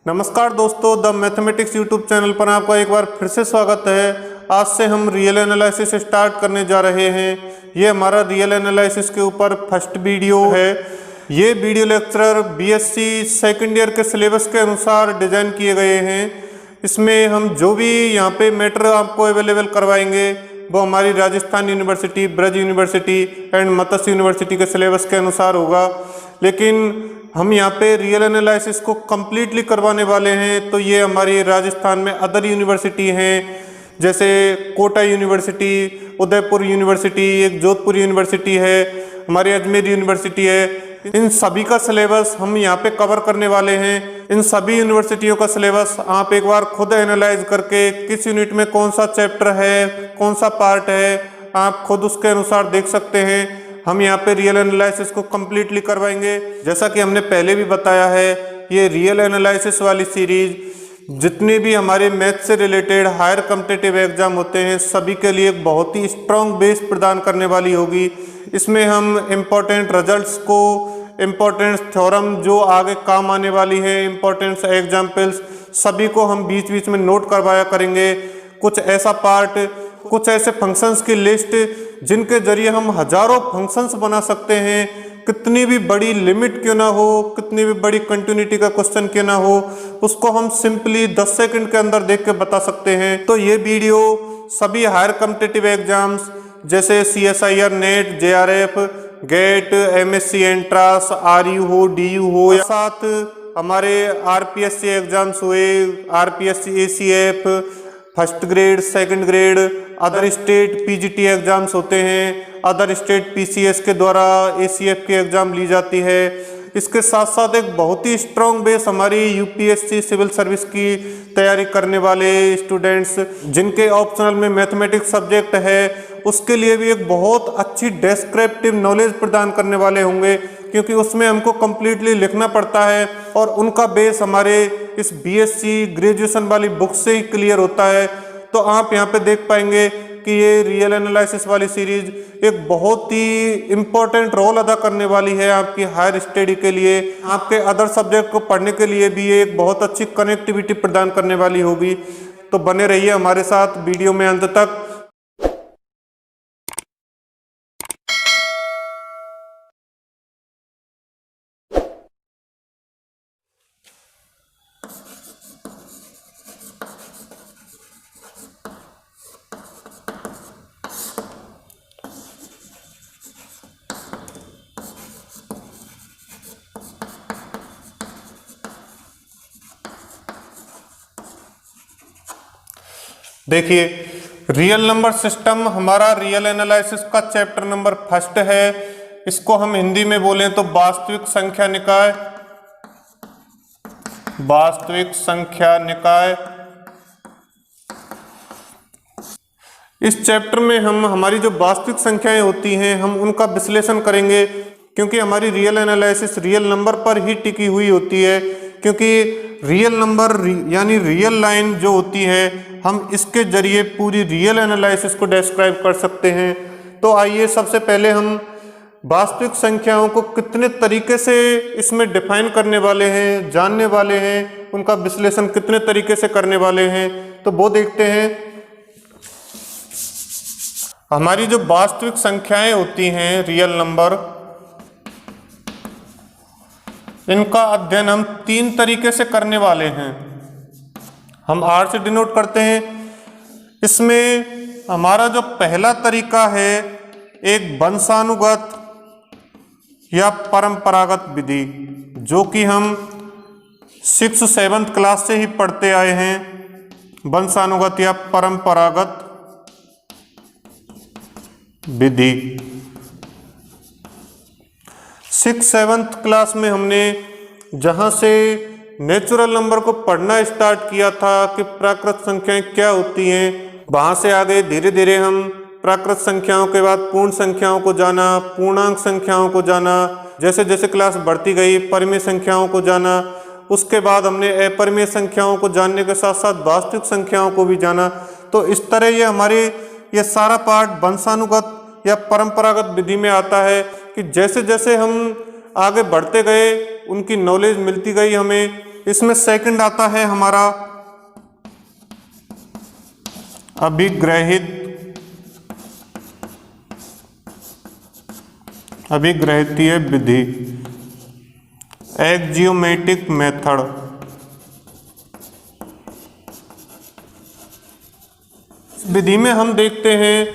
नमस्कार दोस्तों, the mathematics YouTube channel पर आपका एक बार फिर से स्वागत है। आज से हम रियल एनालिसिस स्टार्ट करने जा रहे हैं। ये हमारा रियल एनालिसिस के ऊपर फर्स्ट वीडियो है। ये video lecture BSc second year के सिलेबस के अनुसार डिजाइन किए गए हैं। इसमें हम जो भी यहाँ पे मैटर आपको अवेलेबल करवाएंगे वो हमारी Rajasthan university, Braj university and Matsya university के सिलेबस के अनुसार होगा। लेकिन हम यहाँ पे रियल एनालिसिस को कम्प्लीटली करवाने वाले हैं। तो ये हमारी राजस्थान में अदर यूनिवर्सिटी हैं, जैसे कोटा यूनिवर्सिटी, उदयपुर यूनिवर्सिटी, एक जोधपुर यूनिवर्सिटी है, हमारी अजमेर यूनिवर्सिटी है। इन सभी का सिलेबस हम यहाँ पे कवर करने वाले हैं। इन सभी यूनिवर्सिटियों का सिलेबस आप एक बार खुद एनालाइज करके किस यूनिट में कौन सा चैप्टर है, कौन सा पार्ट है, आप खुद उसके अनुसार देख सकते हैं। हम यहाँ पे रियल एनालिसिस को कम्प्लीटली करवाएंगे। जैसा कि हमने पहले भी बताया है, ये रियल एनालिसिस वाली सीरीज जितने भी हमारे मैथ से रिलेटेड हायर कॉम्पिटिटिव एग्जाम होते हैं सभी के लिए एक बहुत ही स्ट्रॉन्ग बेस प्रदान करने वाली होगी। इसमें हम इम्पोर्टेंट रिजल्ट्स को, इम्पोर्टेंट थ्योरम जो आगे काम आने वाली है, इम्पोर्टेंट एग्जाम्पल्स सभी को हम बीच बीच में नोट करवाया करेंगे। कुछ ऐसा पार्ट, कुछ ऐसे फंक्शंस की लिस्ट जिनके जरिए हम हजारों फंक्शंस बना सकते हैं। कितनी भी बड़ी लिमिट क्यों ना हो, कितनी भी बड़ी कंटिन्यूटी का क्वेश्चन क्यों ना हो, उसको हम सिंपली 10 सेकंड के अंदर देख के बता सकते हैं। तो ये वीडियो सभी हायर कॉम्पिटिटिव एग्जाम्स जैसे CSIR, NET, JRF, GATE, MSc entrance, RU हो, DU हो, या साथ हमारे RPSC एग्जाम्स हुए, RPSC ACF, first grade, second grade, other state PGT exams होते हैं, अदर स्टेट PCS के द्वारा ACF की एग्जाम ली जाती है। इसके साथ साथ एक बहुत ही स्ट्रॉन्ग बेस हमारी UPSC सिविल सर्विस की तैयारी करने वाले स्टूडेंट्स जिनके ऑप्शनल में मैथमेटिक्स सब्जेक्ट है, उसके लिए भी एक बहुत अच्छी डेस्क्रिप्टिव नॉलेज प्रदान करने वाले होंगे, क्योंकि उसमें हमको कम्प्लीटली लिखना पड़ता है और उनका बेस हमारे इस BSc ग्रेजुएशन वाली बुक से ही क्लियर होता है। तो आप यहाँ पे देख पाएंगे कि ये रियल एनालिसिस वाली सीरीज एक बहुत ही इम्पोर्टेंट रोल अदा करने वाली है आपकी हायर स्टडी के लिए। आपके अदर सब्जेक्ट को पढ़ने के लिए भी ये एक बहुत अच्छी कनेक्टिविटी प्रदान करने वाली होगी। तो बने रहिए हमारे साथ वीडियो में अंत तक। देखिए, रियल नंबर सिस्टम हमारा रियल एनालिसिस का चैप्टर नंबर फर्स्ट है। इसको हम हिंदी में बोलें तो वास्तविक संख्या निकाय, वास्तविक संख्या निकाय। इस चैप्टर में हम हमारी जो वास्तविक संख्याएं होती हैं हम उनका विश्लेषण करेंगे, क्योंकि हमारी रियल एनालिसिस रियल नंबर पर ही टिकी हुई होती है। क्योंकि रियल नंबर यानी रियल लाइन जो होती है, हम इसके जरिए पूरी रियल एनालिसिस को डिस्क्राइब कर सकते हैं। तो आइए सबसे पहले हम वास्तविक संख्याओं को कितने तरीके से इसमें डिफाइन करने वाले हैं, जानने वाले हैं, उनका विश्लेषण कितने तरीके से करने वाले हैं, तो वो देखते हैं। हमारी जो वास्तविक संख्याएं होती हैं रियल नंबर, इनका अध्ययन हम 3 तरीके से करने वाले हैं। हम R से डिनोट करते हैं। इसमें हमारा जो पहला तरीका है एक वंशानुगत या परंपरागत विधि, जो कि हम 6th 7th क्लास से ही पढ़ते आए हैं। वंशानुगत या परंपरागत विधि 6th 7th क्लास में हमने जहाँ से नेचुरल नंबर को पढ़ना स्टार्ट किया था कि प्राकृत संख्याएं क्या होती हैं, वहाँ से आगे धीरे धीरे हम प्राकृत संख्याओं के बाद पूर्ण संख्याओं को जाना, पूर्णांक संख्याओं को जाना, जैसे जैसे क्लास बढ़ती गई परिमेय संख्याओं को जाना। उसके बाद हमने अपरिमेय संख्याओं को जानने के साथ साथ वास्तविक संख्याओं को भी जाना। तो इस तरह ये सारा पार्ट वंशानुगत या परंपरागत विधि में आता है कि जैसे जैसे हम आगे बढ़ते गए उनकी नॉलेज मिलती गई हमें, इसमें सेकंड आता है हमारा अभिग्रहितीय विधि, एक्जियोमेटिक मेथड। विधि में हम देखते हैं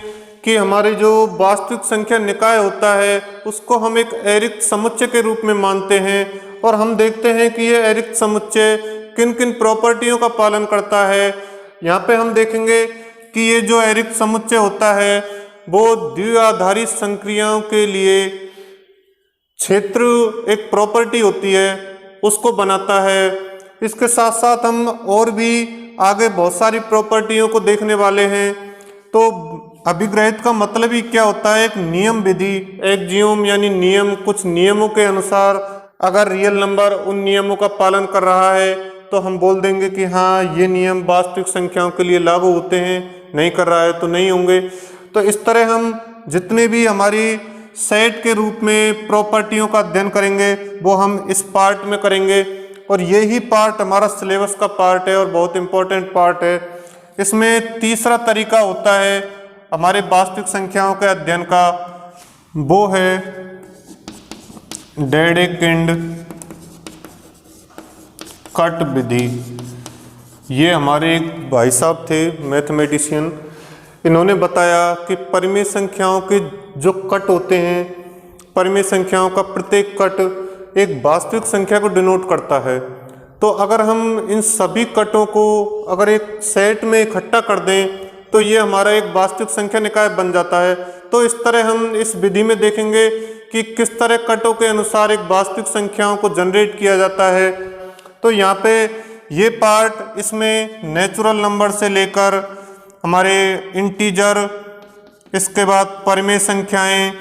कि हमारे जो वास्तविक संख्या निकाय होता है उसको हम एक एरिक्त समुच्चय के रूप में मानते हैं, और हम देखते हैं कि ये एरिक्त समुच्चय किन किन प्रॉपर्टियों का पालन करता है। यहाँ पे हम देखेंगे कि ये जो एरिक्त समुच्चय होता है वो द्विआधारी संक्रियाओं के लिए क्षेत्र एक प्रॉपर्टी होती है उसको बनाता है। इसके साथ साथ हम और भी आगे बहुत सारी प्रॉपर्टियों को देखने वाले हैं। तो अभिग्रहित का मतलब ही क्या होता है, एक नियम विधि, एक्जियोम यानी नियम, कुछ नियमों के अनुसार अगर रियल नंबर उन नियमों का पालन कर रहा है तो हम बोल देंगे कि हाँ ये नियम वास्तविक संख्याओं के लिए लागू होते हैं, नहीं कर रहा है तो नहीं होंगे। तो इस तरह हम जितने भी हमारी सेट के रूप में प्रॉपर्टियों का अध्ययन करेंगे वो हम इस पार्ट में करेंगे, और यही पार्ट हमारा सिलेबस का पार्ट है और बहुत इंपॉर्टेंट पार्ट है। इसमें तीसरा तरीका होता है हमारे वास्तविक संख्याओं के अध्ययन का, वो है डेडेकिंड कट विधि। ये हमारे एक भाई साहब थे मैथमेटिशियन, इन्होंने बताया कि परिमेय संख्याओं के जो कट होते हैं, परिमेय संख्याओं का प्रत्येक कट एक वास्तविक संख्या को डिनोट करता है। तो अगर हम इन सभी कटों को अगर एक सेट में इकट्ठा कर दें तो ये हमारा एक वास्तविक संख्या निकाय बन जाता है। तो इस तरह हम इस विधि में देखेंगे कि किस तरह कटों के अनुसार एक वास्तविक संख्याओं को जनरेट किया जाता है। तो यहाँ पे ये पार्ट, इसमें नेचुरल नंबर से लेकर हमारे इंटीजर, इसके बाद परिमेय संख्याएं,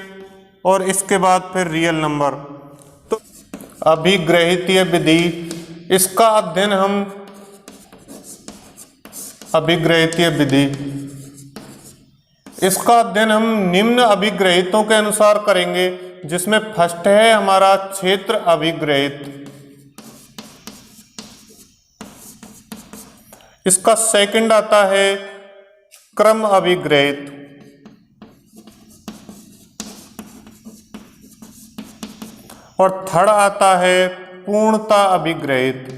और इसके बाद फिर रियल नंबर। तो अभिग्रहितीय विधि, इसका अध्ययन हम अभिग्रहितीय विधि, इसका अध्ययन हम निम्न अभिग्रहितों के अनुसार करेंगे, जिसमें फर्स्ट है हमारा क्षेत्र अभिग्रहित, इसका सेकंड आता है क्रम अभिग्रहित, और थर्ड आता है पूर्णता अभिग्रहित।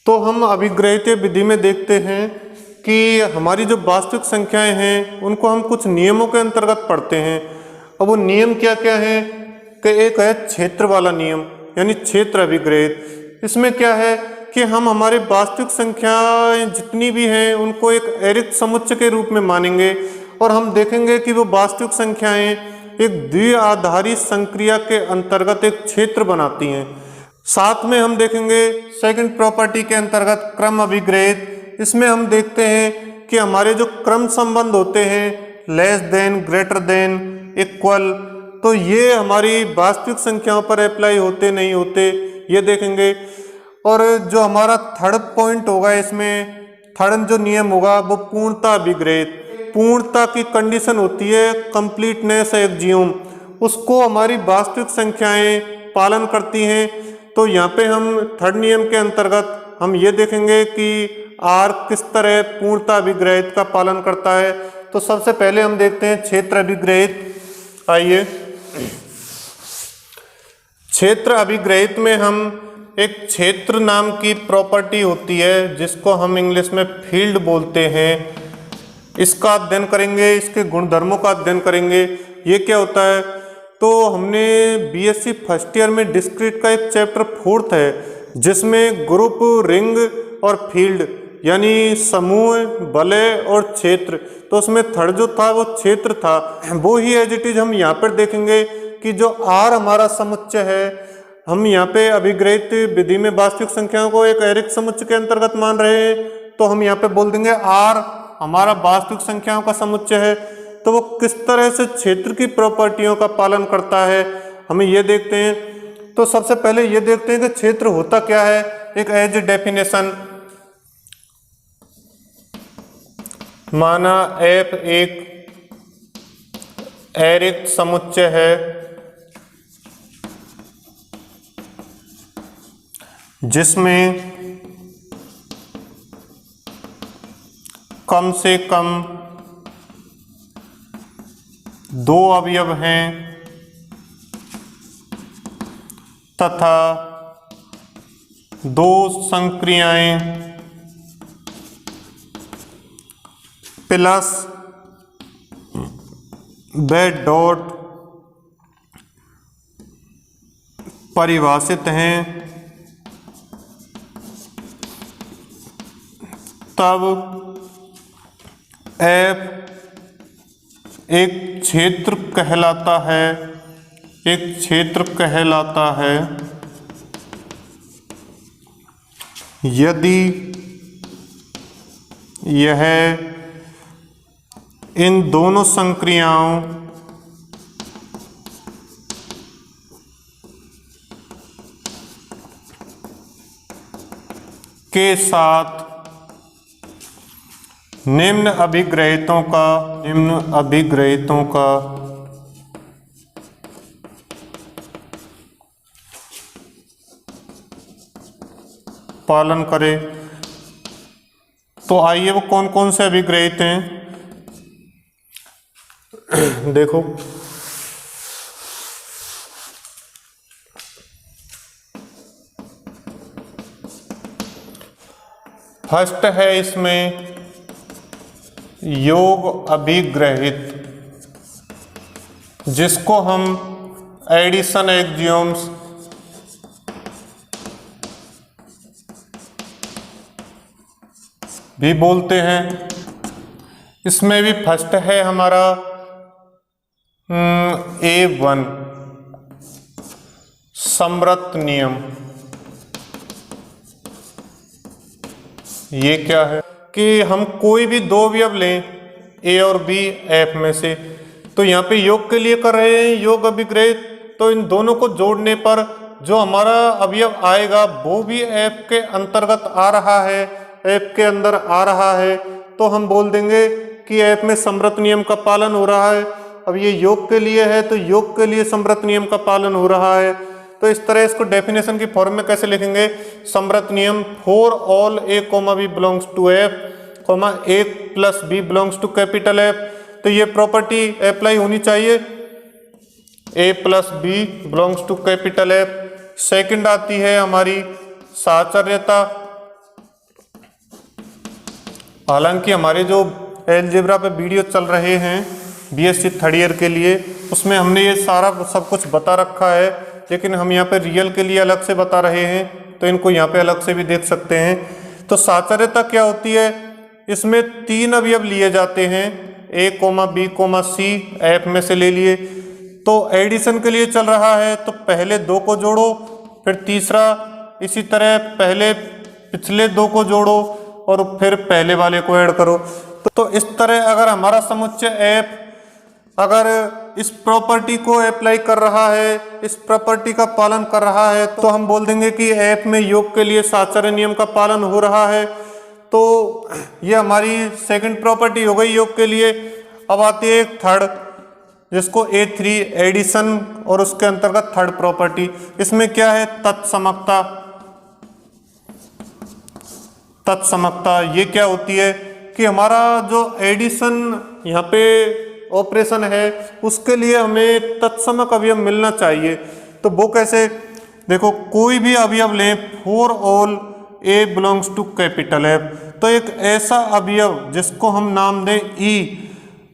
तो हम अभिग्रहितीय विधि में देखते हैं कि हमारी जो वास्तविक संख्याएं हैं उनको हम कुछ नियमों के अंतर्गत पढ़ते हैं। अब वो नियम क्या क्या हैं कि एक है क्षेत्र वाला नियम यानी क्षेत्र अभिग्रहित। इसमें क्या है कि हम हमारे वास्तविक संख्याएं जितनी भी हैं उनको एक एरिक्त समुच्चय के रूप में मानेंगे, और हम देखेंगे कि वो वास्तविक संख्याएं एक द्विआधारी संक्रिया के अंतर्गत एक क्षेत्र बनाती हैं। साथ में हम देखेंगे सेकंड प्रॉपर्टी के अंतर्गत क्रम अभिग्रहित। इसमें हम देखते हैं कि हमारे जो क्रम संबंध होते हैं, less than, greater than, equal, तो ये हमारी वास्तविक संख्याओं पर अप्लाई होते नहीं होते, ये देखेंगे। और जो हमारा थर्ड पॉइंट होगा, इसमें थर्ड जो नियम होगा वो पूर्णता अभिग्रहित। पूर्णता की कंडीशन होती है कंप्लीटनेस एक्जियोम, उसको हमारी वास्तविक संख्याएं पालन करती हैं। तो यहाँ पे हम थर्ड नियम के अंतर्गत हम ये देखेंगे कि आर किस तरह पूर्णता अभिग्रहित का पालन करता है। तो सबसे पहले हम देखते हैं क्षेत्र अभिग्रहित। आइए, क्षेत्र अभिग्रहित में हम एक क्षेत्र नाम की प्रॉपर्टी होती है जिसको हम इंग्लिश में फील्ड बोलते हैं, इसका अध्ययन करेंगे, इसके गुणधर्मों का अध्ययन करेंगे। ये क्या होता है, तो हमने बीएससी फर्स्ट ईयर में डिस्क्रीट का एक चैप्टर फोर्थ है जिसमें ग्रुप, रिंग और फील्ड यानी समूह, वलय और क्षेत्र, तो उसमें थर्ड जो था वो क्षेत्र था। वो ही एज इट इज हम यहाँ पर देखेंगे कि जो आर हमारा समुच्चय है, हम यहाँ पे अभिग्रहित विधि में वास्तविक संख्याओं को एक एरिक्त समुच्चय के अंतर्गत मान रहे हैं, तो हम यहाँ पे बोल देंगे आर हमारा वास्तविक संख्याओं का समुच्चय है। तो वो किस तरह से क्षेत्र की प्रॉपर्टियों का पालन करता है हमें ये देखते हैं। तो सबसे पहले ये देखते हैं कि क्षेत्र होता क्या है। एक एज डेफिनेशन, माना एफ एक अरिक्त समुच्चय है जिसमें कम से कम 2 अवयव हैं तथा 2 संक्रियाएं प्लस वे डॉट परिभाषित हैं, तब F एक क्षेत्र कहलाता है, एक क्षेत्र कहलाता है यदि यह इन दोनों संक्रियाओं के साथ निम्न अभिग्रहितों का पालन करे। तो आइए वो कौन कौन से अभिग्रहित हैं देखो। फर्स्ट है इसमें योग अभिग्रहित, जिसको हम एडिशन एक्सियोम्स भी बोलते हैं। इसमें भी फर्स्ट है हमारा A1 समरत नियम। ये क्या है कि हम कोई भी 2 अवयव लें A और B F में से, तो यहाँ पे योग के लिए कर रहे हैं योग अभिग्रहित, तो इन दोनों को जोड़ने पर जो हमारा अवयव आएगा वो भी F के अंतर्गत आ रहा है, F के अंदर आ रहा है, तो हम बोल देंगे कि F में समरत नियम का पालन हो रहा है। अब ये योग के लिए है तो योग के लिए समरत नियम का पालन हो रहा है। तो इस तरह इसको डेफिनेशन की फॉर्म में कैसे लिखेंगे, समरत नियम for all A, B belongs to F, A plus B belongs to capital F। तो ये प्रॉपर्टी अप्लाई होनी चाहिए, A plus B belongs to capital F। Second आती है हमारी साहचर्यता। हालांकि हमारे जो एलजेब्रा पे वीडियो चल रहे हैं BSc थर्ड ईयर के लिए, उसमें हमने ये सारा सब कुछ बता रखा है, लेकिन हम यहाँ पे रियल के लिए अलग से बता रहे हैं, तो इनको यहाँ पे अलग से भी देख सकते हैं। तो साहचर्यता क्या होती है, इसमें 3 अवयव लिए जाते हैं, A, B, C F में से ले लिए। तो एडिशन के लिए चल रहा है तो पहले 2 को जोड़ो, फिर तीसरा इसी तरह पहले पिछले 2 को जोड़ो और फिर पहले वाले को ऐड करो। तो इस तरह अगर हमारा समुच्चय F अगर इस प्रॉपर्टी को अप्लाई कर रहा है, इस प्रॉपर्टी का पालन कर रहा है, तो हम बोल देंगे कि F में योग के लिए साहचर्य नियम का पालन हो रहा है। तो ये हमारी सेकंड प्रॉपर्टी हो गई योग के लिए। अब आती है एक थर्ड, जिसको A3 एडिशन, और उसके अंतर्गत थर्ड प्रॉपर्टी। इसमें क्या है, तत्समकता। तत्समकता ये क्या होती है कि हमारा जो एडिशन यहाँ पे ऑपरेशन है उसके लिए हमें तत्समक अवयव मिलना चाहिए। तो वो कैसे, देखो कोई भी अवयव लें for all A belongs to capital F, तो एक ऐसा अवयव जिसको हम नाम दें E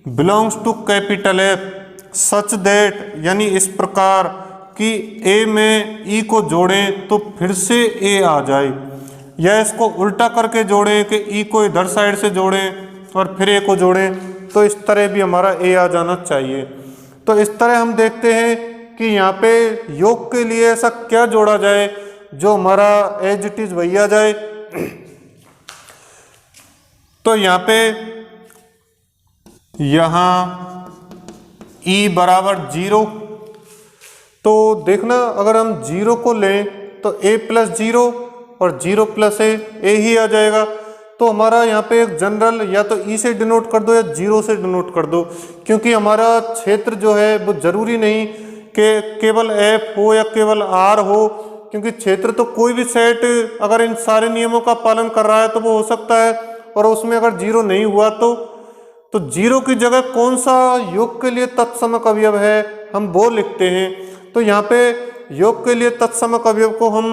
belongs to capital F such that, यानी इस प्रकार कि A में E को जोड़ें तो फिर से A आ जाए, या इसको उल्टा करके जोड़ें कि E को इधर साइड से जोड़ें और फिर A को जोड़ें, तो इस तरह भी हमारा A आ जाना चाहिए। तो इस तरह हम देखते हैं कि यहाँ पे योग के लिए ऐसा क्या जोड़ा जाए जो हमारा एज इट इज वही आ जाए। तो यहाँ पे यहाँ E बराबर 0, तो देखना अगर हम 0 को लें तो A प्लस 0 और 0 प्लस A ही आ जाएगा। तो हमारा यहाँ पे एक जनरल या तो ई से डिनोट कर दो या 0 से डिनोट कर दो, क्योंकि हमारा क्षेत्र जो है वो जरूरी नहीं कि केवल एफ हो या केवल आर हो, क्योंकि क्षेत्र तो कोई भी सेट अगर इन सारे नियमों का पालन कर रहा है तो वो हो सकता है, और उसमें अगर 0 नहीं हुआ तो 0 की जगह कौन सा योग के लिए तत्समक अवयव है हम वो लिखते हैं। तो यहाँ पे योग के लिए तत्समक अवयव को हम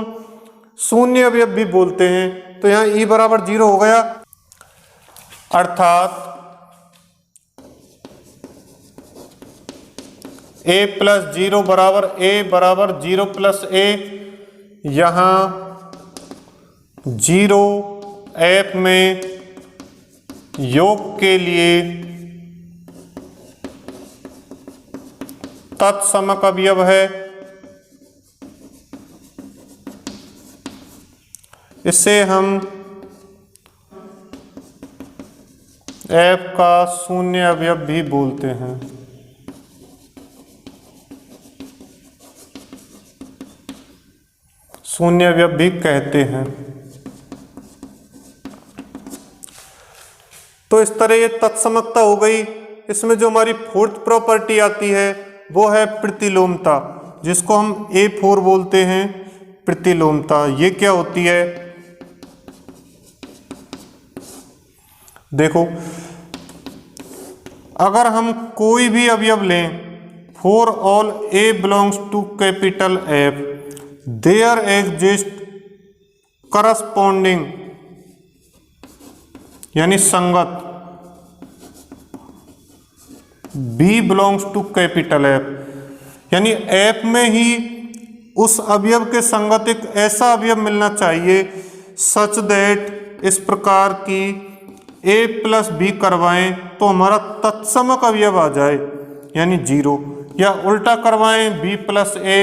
शून्य अवयव भी बोलते हैं। तो यहाँ ई बराबर 0 हो गया, अर्थात a प्लस 0 बराबर a बराबर 0 प्लस a। यहाँ 0 एफ में योग के लिए तत्समक अवयव है। इसे हम एफ का शून्य अवयव भी बोलते हैं। शून्य अवयव भी कहते हैं। तो इस तरह ये तत्समकता हो गई। इसमें जो हमारी फोर्थ प्रॉपर्टी आती है वो है प्रतिलोमता, जिसको हम A4 बोलते हैं। प्रतिलोमता ये क्या होती है, देखो अगर हम कोई भी अवयव लें, for all A belongs to capital F there exist corresponding यानी संगत B belongs to capital F, यानी F में ही उस अवयव के संगत एक ऐसा अवयव मिलना चाहिए सच दैट, इस प्रकार की A प्लस B करवाएं तो हमारा तत्समक अवयव आ जाए यानी 0, या उल्टा करवाएं B प्लस A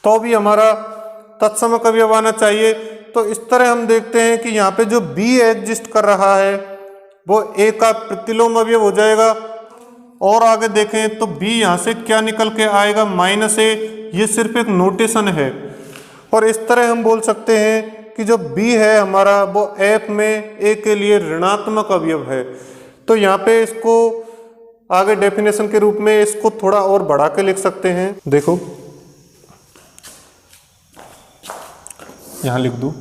तो भी हमारा तत्समक अवयव आना चाहिए। तो इस तरह हम देखते हैं कि यहाँ पे जो B एग्जिस्ट कर रहा है वो A का प्रतिलोम अवयव हो जाएगा। और आगे देखें तो B यहाँ से क्या निकल के आएगा, -A। ये सिर्फ एक नोटेशन है, और इस तरह हम बोल सकते हैं कि जो B है हमारा वो F में A के लिए ऋणात्मक अवयव है। तो यहाँ पे इसको आगे डेफिनेशन के रूप में इसको थोड़ा और बढ़ा के लिख सकते हैं। देखो यहाँ लिख दूं,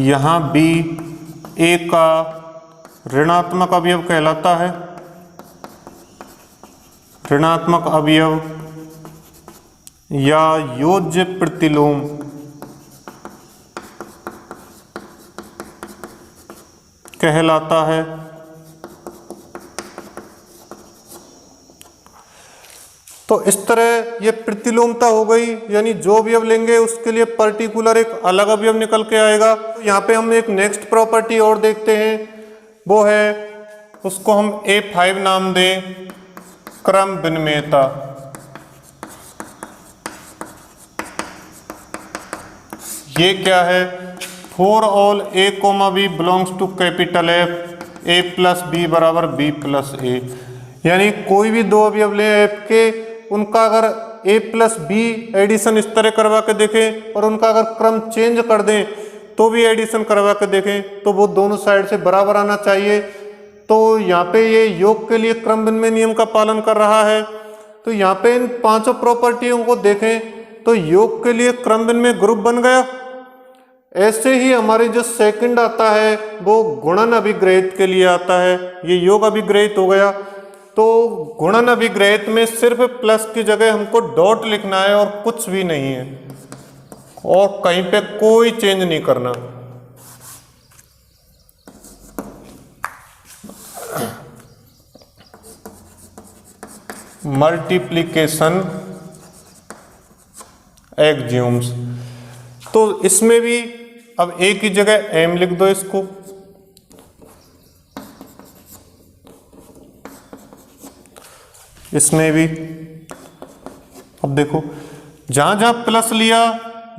यहाँ B A का ऋणात्मक अवयव कहलाता है। ऋणात्मक अवयव या योज्य प्रतिलोम कहलाता है। तो इस तरह ये प्रतिलोमता हो गई, यानी जो अवयव लेंगे उसके लिए पर्टिकुलर एक अलग अवयव निकल के आएगा। यहाँ पे हम एक नेक्स्ट प्रॉपर्टी और देखते हैं, वो है उसको हम A5 नाम दें, क्रम विनिमेयता। ये क्या है, for all A, B belongs to capital F A plus B बराबर B प्लस A, यानी कोई भी दो अवयव ले F के, उनका अगर A प्लस B एडिशन इस तरह करवा के देखें और उनका अगर क्रम चेंज कर दें तो भी एडिशन करवा के देखें तो वो दोनों साइड से बराबर आना चाहिए। तो यहाँ पे ये योग के लिए क्रम विनिमय नियम का पालन कर रहा है। तो यहाँ पे इन पांचों प्रॉपर्टियों को देखें तो योग के लिए क्रम विनिमय ग्रुप बन गया। ऐसे ही हमारे जो सेकंड आता है वो गुणन अभिग्रहित के लिए आता है, ये योग अभिग्रहित हो गया। तो गुणन अभिग्रहित में सिर्फ प्लस की जगह हमको डॉट लिखना है और कुछ भी नहीं है, और कहीं पे कोई चेंज नहीं करना। मल्टीप्लिकेशन एक्जियोम्स, तो इसमें भी अब ए की जगह एम लिख दो इसको, इसमें भी अब देखो जहां जहां प्लस लिया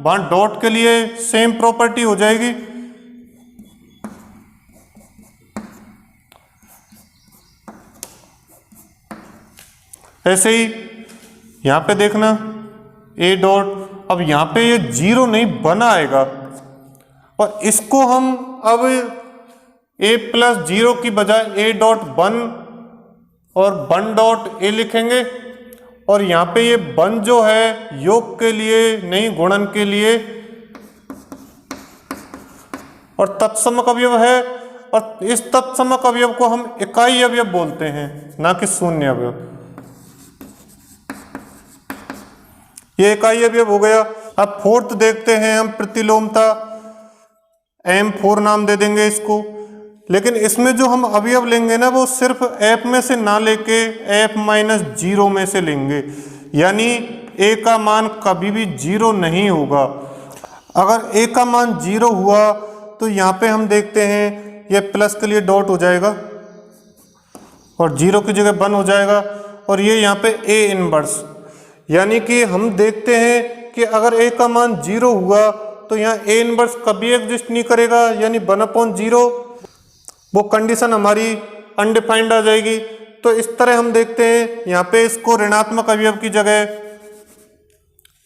वहां डॉट के लिए सेम प्रॉपर्टी हो जाएगी। ऐसे ही यहां पे देखना ए डॉट, अब यहां पे ये 0 नहीं 1 आएगा, और इसको हम अब a प्लस 0 की बजाय a डॉट 1 और 1 डॉट a लिखेंगे। और यहाँ पे ये 1 जो है योग के लिए नहीं गुणन के लिए, और तत्समक अवयव है। और इस तत्समक अवयव को हम इकाई अवयव बोलते हैं, ना कि शून्य अवयव। ये इकाई अवयव हो गया। अब फोर्थ देखते हैं हम प्रतिलोमता, M4 नाम दे देंगे इसको। लेकिन इसमें जो हम अवयव लेंगे ना वो सिर्फ f में से ना लेके f-0 में से लेंगे, यानी a का मान कभी भी 0 नहीं होगा। अगर a का मान 0 हुआ तो यहाँ पे हम देखते हैं ये प्लस के लिए डॉट हो जाएगा और 0 की जगह 1 हो जाएगा, और ये यहाँ पे a इनवर्स, यानी कि हम देखते हैं कि अगर a का मान 0 हुआ तो यहाँ a इनवर्स कभी एग्जिस्ट नहीं करेगा, यानी 1/0 वो कंडीशन हमारी अनडिफाइंड आ जाएगी। तो इस तरह हम देखते हैं यहाँ पे इसको ऋणात्मक अवयव की जगह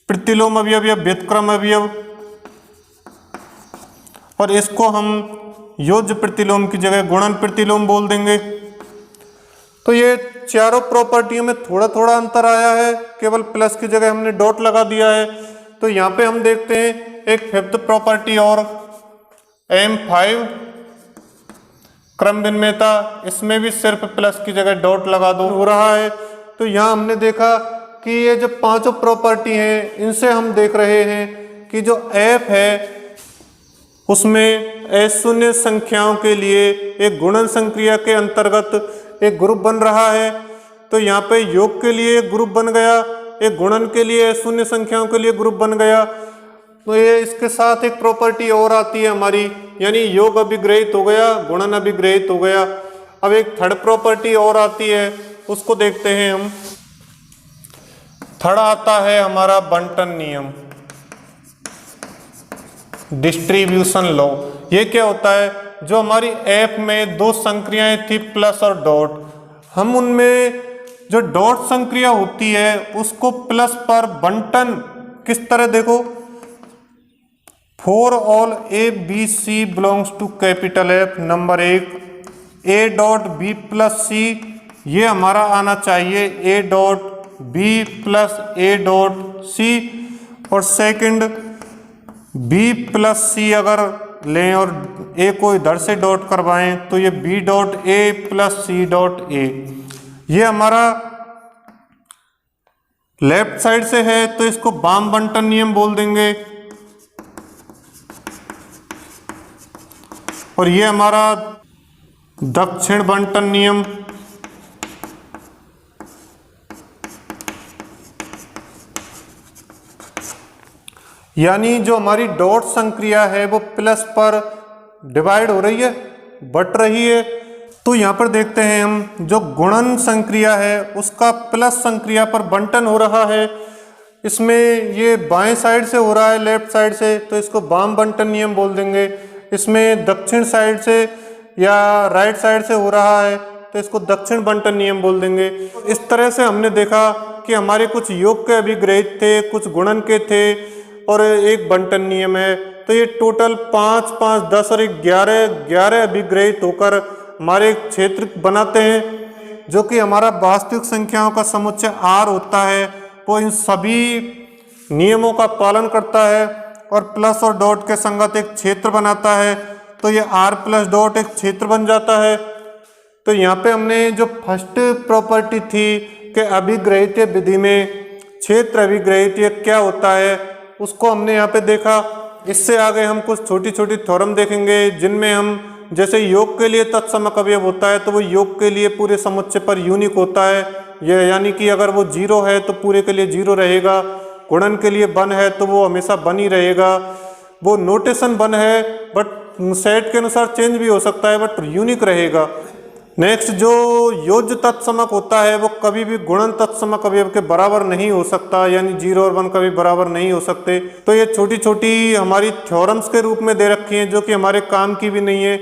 प्रतिलोम अवयव या व्युत्क्रम अवयव, और इसको हम योज्य प्रतिलोम की जगह गुणन प्रतिलोम बोल देंगे। तो ये चारों प्रॉपर्टियों में थोड़ा थोड़ा अंतर आया है, केवल प्लस की जगह हमने डॉट लगा दिया है। तो यहाँ पे हम देखते हैं एक फिफ्थ प्रॉपर्टी और M5 क्रम विनिमेयता, इसमें भी सिर्फ प्लस की जगह डॉट लगा दो हो रहा है। तो यहाँ हमने देखा कि ये जो पांचों प्रॉपर्टी हैं इनसे हम देख रहे हैं कि जो f है उसमें अशून्य संख्याओं के लिए एक गुणन संक्रिया के अंतर्गत एक ग्रुप बन रहा है। तो यहाँ पे योग के लिए एक ग्रुप बन गया, एक गुणन के लिए अशून्य संख्याओं के लिए ग्रुप बन गया। तो ये इसके साथ एक प्रॉपर्टी और आती है हमारी, यानी योग अभिग्रहित हो गया, गुणन अभिग्रहित हो गया। अब एक थर्ड प्रॉपर्टी और आती है, उसको देखते हैं हम। थर्ड आता है हमारा बंटन नियम, डिस्ट्रीब्यूशन लॉ। ये क्या होता है, जो हमारी f में दो संक्रियाएं थी प्लस और डॉट, हम उनमें जो डॉट संक्रिया होती है उसको प्लस पर बंटन किस तरह देखो, for all A B C belongs to capital F, number 1 a dot B plus C, ये हमारा आना चाहिए a dot B plus a dot C. और सेकंड b प्लस सी अगर लें और a को इधर से डॉट करवाएं तो ये b dot a plus C dot a, ये हमारा लेफ्ट साइड से है तो इसको वाम बंटन नियम बोल देंगे। और ये हमारा दक्षिण बंटन नियम। यानी जो हमारी डॉट संक्रिया है वो प्लस पर डिवाइड हो रही है, बट रही है। तो यहाँ पर देखते हैं हम, जो गुणन संक्रिया है उसका प्लस संक्रिया पर बंटन हो रहा है। इसमें ये बाएं साइड से हो रहा है, लेफ्ट साइड से, तो इसको वाम बंटन नियम बोल देंगे। इसमें दक्षिण साइड से या राइट साइड से हो रहा है तो इसको दक्षिण बंटन नियम बोल देंगे। इस तरह से हमने देखा कि हमारे कुछ योग के अभिग्रहित थे, कुछ गुणन के थे और एक बंटन नियम है। तो ये टोटल 5, 5, 10 और 11 अभिग्रहित होकर हमारे एक क्षेत्र बनाते हैं, जो कि हमारा वास्तविक संख्याओं का समुच्चय R होता है। वो इन सभी नियमों का पालन करता है और प्लस और डॉट के संगत एक क्षेत्र बनाता है। तो ये R प्लस डॉट एक क्षेत्र बन जाता है। तो यहाँ पे हमने जो फर्स्ट प्रॉपर्टी थी कि अभिग्रहित विधि में क्षेत्र अभिग्रहित क्या होता है, उसको हमने यहाँ पे देखा। इससे आगे हम कुछ छोटी छोटी थ्योरम देखेंगे जिनमें हम, जैसे योग के लिए तत्समक अवयव होता है तो वो योग के लिए पूरे समुच्चय पर यूनिक होता है, ये यानी कि अगर वो 0 है तो पूरे के लिए 0 रहेगा। गुणन के लिए 1 है तो वो हमेशा 1 ही रहेगा। वो नोटेशन 1 है बट सेट के अनुसार चेंज भी हो सकता है, बट यूनिक रहेगा। नेक्स्ट, जो योज्य तत्समक होता है वो कभी भी गुणन तत्समक अवयव के बराबर नहीं हो सकता, यानी 0 और 1 कभी बराबर नहीं हो सकते। तो ये छोटी छोटी हमारी थ्योरम्स के रूप में दे रखी हैं जो कि हमारे काम की भी नहीं है।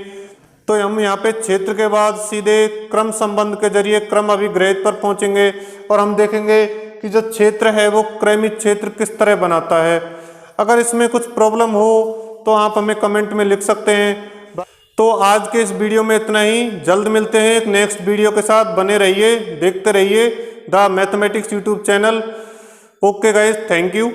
तो हम यहाँ पे क्षेत्र के बाद सीधे क्रम संबंध के जरिए क्रम अभिग्रहित पर पहुंचेंगे और हम देखेंगे कि जो क्षेत्र है वो क्रमिक क्षेत्र किस तरह बनाता है। अगर इसमें कुछ प्रॉब्लम हो तो आप हमें कमेंट में लिख सकते हैं। तो आज के इस वीडियो में इतना ही। जल्द मिलते हैं एक नेक्स्ट वीडियो के साथ। बने रहिए, देखते रहिए the mathematics YouTube channel. Okay guys, thank you.